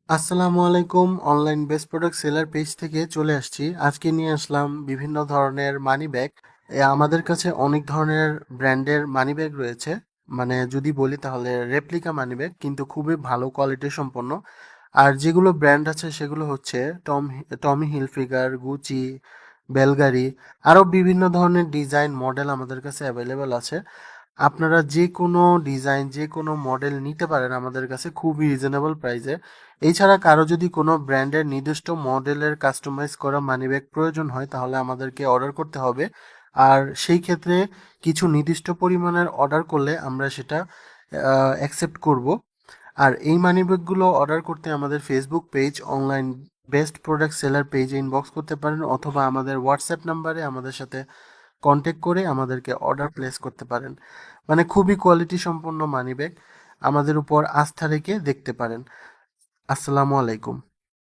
আসসালামু আলাইকুম। Online best product seller page থেকে চলে আসছি। আজকে নিয়ে আসলাম বিভিন্ন ধরনের মানি ব্যাগ। আমাদের কাছে অনেক ধরনের ব্র্যান্ডের মানি ব্যাগ রয়েছে। মানে যদি বলি তাহলে রেপ্লিকা মানি ব্যাগ, কিন্তু খুবই ভালো কোয়ালিটি সম্পন্ন। আর যেগুলো ব্র্যান্ড আছে সেগুলো হচ্ছে টমি হিলফিগার, গুচি, বেলগারি, আরও বিভিন্ন ধরনের ডিজাইন মডেল আমাদের কাছে অ্যাভেলেবেল আছে। আপনারা যে কোনো ডিজাইন, যে কোনো মডেল নিতে পারেন আমাদের কাছে খুবই রিজনেবল প্রাইসে। এছাড়া কারো যদি কোনো ব্র্যান্ডের নির্দিষ্ট মডেলের কাস্টমাইজ করা মানিব্যাগ প্রয়োজন হয় তাহলে আমাদেরকে অর্ডার করতে হবে। আর সেই ক্ষেত্রে কিছু নির্দিষ্ট পরিমাণের অর্ডার করলে আমরা সেটা অ্যাকসেপ্ট করব। আর এই মানিব্যাগগুলো অর্ডার করতে আমাদের Facebook page online best product seller পেজে ইনবক্স করতে পারেন, অথবা আমাদের হোয়াটসঅ্যাপ নাম্বারে আমাদের সাথে কন্ট্যাক্ট করে আমাদেরকে অর্ডার প্লেস করতে পারেন। মানে খুবই কোয়ালিটি সম্পন্ন মানিব্যাগ, আমাদের উপর আস্থা রেখে দেখতে পারেন। আসসালামু আলাইকুম।